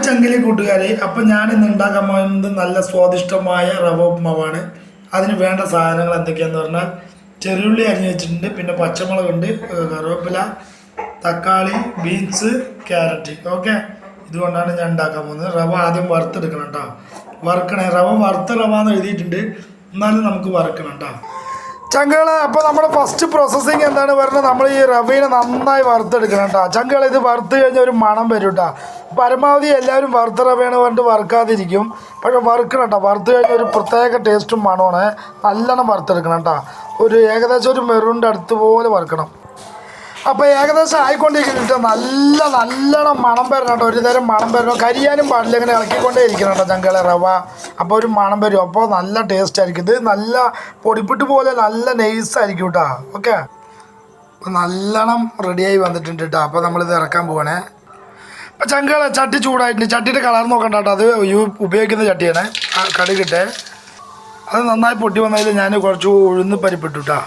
ചങ്കിലി കൂട്ടുകാരെ, അപ്പം ഞാൻ ഇന്ന് ഉണ്ടാക്കാൻ പോകുന്നത് നല്ല സ്വാദിഷ്ടമായ റവ ഉപ്മാവാണ്. അതിന് വേണ്ട സാധനങ്ങൾ എന്തൊക്കെയാണെന്ന് പറഞ്ഞാൽ ചെറുള്ളി അരിഞ്ഞ് വെച്ചിട്ടുണ്ട്, പിന്നെ പച്ചമുളകുണ്ട്, കറിവേപ്പില, തക്കാളി, ബീൻസ്, ക്യാരറ്റ്. ഓക്കെ, ഇതുകൊണ്ടാണ് ഞാൻ ഉണ്ടാക്കാൻ പോകുന്നത്. റവ ആദ്യം വറുത്തെടുക്കണം കേട്ടോ. വറുക്കണേ, റവ വറുത്ത റവ എന്ന് എഴുതിയിട്ടുണ്ട്, എന്നാലും നമുക്ക് വറുക്കണം കേട്ടോ ചങ്കുകൾ. അപ്പോൾ നമ്മുടെ ഫസ്റ്റ് പ്രോസസ്സിങ് എന്താണ് പറഞ്ഞാൽ നമ്മൾ ഈ റവീനെ നന്നായി വറുത്തെടുക്കണം കേട്ടോ ചങ്കുകൾ. ഇത് വറുത്ത് കഴിഞ്ഞാൽ ഒരു മണം വരും കേട്ടോ. പരമാവധി എല്ലാവരും വറുത്ത റവയാണ് പറഞ്ഞിട്ട് വറുക്കാതിരിക്കും, പക്ഷേ വറുക്കണം കേട്ടോ. വറുത്ത് കഴിഞ്ഞാൽ ഒരു പ്രത്യേക ടേസ്റ്റും മണമാണ്. നല്ലോണം വറുത്തെടുക്കണം കേട്ടോ. ഒരു ഏകദേശം ഒരു മെറൂണിൻ്റെ അടുത്ത് പോലെ വറുക്കണം. അപ്പോൾ ഏകദേശം ആയിക്കൊണ്ടിരിക്കുന്നുണ്ട്. നല്ലോണം മണം വരണം കേട്ടോ. ഒരു തരം മണം വരണം, കരിയാനും പാടില്ല. ഇങ്ങനെ ഇളക്കിക്കൊണ്ടേ ഇരിക്കണം കേട്ടോ ചങ്കളെ റവ. അപ്പോൾ ഒരു മണം വരും, അപ്പോൾ നല്ല ടേസ്റ്റ് ആയിരിക്കും. ഇത് നല്ല പൊടിപ്പിട്ട് പോലെ നല്ല നൈസായിരിക്കും കേട്ടോ. ഓക്കെ, അപ്പോൾ നല്ലോണം റെഡിയായി വന്നിട്ടുണ്ട് കേട്ടോ. അപ്പോൾ നമ്മളിത് ഇറക്കാൻ പോവാണേ. അപ്പോൾ ചങ്കളെ ചട്ടി ചൂടായിട്ടുണ്ട്. ചട്ടിയുടെ കളർ നോക്കണ്ട കേട്ടോ, അത് ഉപയോഗിക്കുന്ന ചട്ടിയാണ്. കടുകിട്ടെ, അത് നന്നായി പൊട്ടി വന്നതിൽ ഞാൻ കുറച്ച് ഉഴുന്ന് പരിപ്പിട്ടു കേട്ടോ.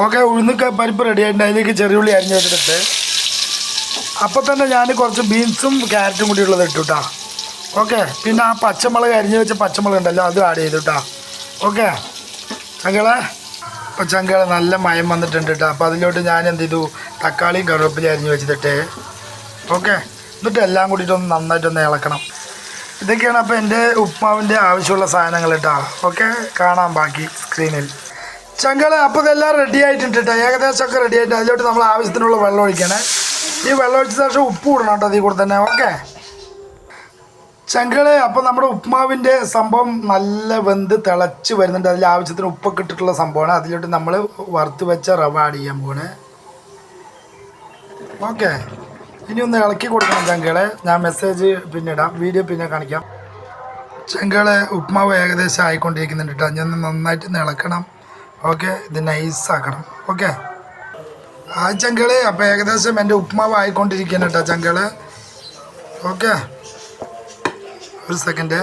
ഓക്കെ, ഉഴുന്ന് പരിപ്പ് റെഡി ആയിട്ടുണ്ട്. അതിലേക്ക് ചെറിയുള്ളി അരിഞ്ഞ് വെച്ചിട്ട് അപ്പോൾ തന്നെ ഞാൻ കുറച്ച് ബീൻസും ക്യാരറ്റും കൂടി ഉള്ളത് ഇട്ടു കേട്ടോ. ഓക്കെ, പിന്നെ ആ പച്ചമുളക് അരിഞ്ഞ് വെച്ച പച്ചമുളക് ഉണ്ടല്ലോ, അതും ആഡ് ചെയ്തു കേട്ടോ. ഓക്കെ ചങ്കളെ, അപ്പോൾ ചങ്കളെ നല്ല മയം വന്നിട്ടുണ്ട് കേട്ടോ. അപ്പോൾ അതിലോട്ട് ഞാൻ എന്ത് ചെയ്തു, തക്കാളിയും കറിവേപ്പിലയും അരിഞ്ഞ് വെച്ചിട്ട്. ഓക്കെ, എന്നിട്ട് എല്ലാം കൂടിയിട്ടൊന്ന് നന്നായിട്ടൊന്ന് ഇളക്കണം. ഇതൊക്കെയാണ് അപ്പോൾ എൻ്റെ ഉപ്മാവിൻ്റെ ആവശ്യമുള്ള സാധനങ്ങൾ കേട്ടോ. ഓക്കെ, കാണാം ബാക്കി സ്ക്രീനിൽ ചങ്കളെ. അപ്പോൾ ഇതെല്ലാം റെഡി ആയിട്ടുണ്ട് കേട്ടോ, ഏകദേശമൊക്കെ റെഡി ആയിട്ട്. അതിലോട്ട് നമ്മൾ ആവശ്യത്തിനുള്ള വെള്ളം ഒഴിക്കണേ. ഈ വെള്ളം ഒഴിച്ച ശേഷം ഉപ്പ് ഇടണം കേട്ടോ അതിൽ കൂടെ തന്നെ. ഓക്കെ ചങ്കളെ, അപ്പോൾ നമ്മുടെ ഉപ്മാവിൻ്റെ സംഭവം നല്ല വെന്ത് തിളച്ച് വരുന്നുണ്ട്. അതിൽ ആവശ്യത്തിന് ഉപ്പൊക്കെ ഇട്ടിട്ടുള്ള സംഭവമാണ്. അതിലോട്ട് നമ്മൾ വറുത്ത് വെച്ച റവ ആഡ് ചെയ്യാൻ പോകണേ. ഓക്കെ, ഇനി ഒന്ന് ഇളക്കി കൊടുക്കണം ചങ്കളെ. ഞാൻ മെസ്സേജ് പിന്നെ ഇടാം, വീഡിയോ പിന്നെ കാണിക്കാം. ചങ്കളെ, ഉപ്മാവ് ഏകദേശം ആയിക്കൊണ്ടിരിക്കുന്നുണ്ട് കേട്ടോ. ഞാൻ നന്നായിട്ട് ഇളക്കണം. ഓക്കെ, ഇത് നൈസാക്കണം. ഓക്കെ ആ ചങ്കളെ, അപ്പോൾ ഏകദേശം എൻ്റെ ഉപ്മാവ് ആയിക്കൊണ്ടിരിക്കുകയാണ് കേട്ടോ ചങ്കളെ. ഓക്കെ, ഒരു സെക്കൻഡ്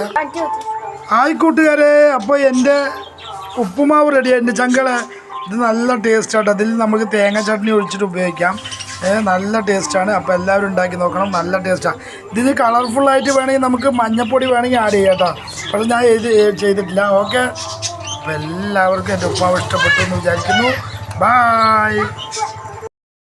ആയിക്കോട്ടുകാരെ. അപ്പോൾ എൻ്റെ ഉപ്പുമാവ് റെഡി ആയിട്ടുണ്ട് ചങ്കളെ. ഇത് നല്ല ടേസ്റ്റാണ്. അതിൽ നമുക്ക് തേങ്ങ ചട്നി ഒഴിച്ചിട്ട് ഉപയോഗിക്കാം. നല്ല ടേസ്റ്റാണ്. അപ്പോൾ എല്ലാവരും ഉണ്ടാക്കി നോക്കണം, നല്ല ടേസ്റ്റാണ്. ഇതിന് കളർഫുള്ളായിട്ട് വേണമെങ്കിൽ നമുക്ക് മഞ്ഞൾപ്പൊടി വേണമെങ്കിൽ ആഡ് ചെയ്യാം കേട്ടോ. അത് ഞാൻ ചെയ്തിട്ടില്ല. ഓക്കെ, അപ്പോൾ എല്ലാവർക്കും എൻ്റെ ഉപ്മാവ് ഇഷ്ടപ്പെട്ടു എന്ന് വിചാരിക്കുന്നു. ബായ്.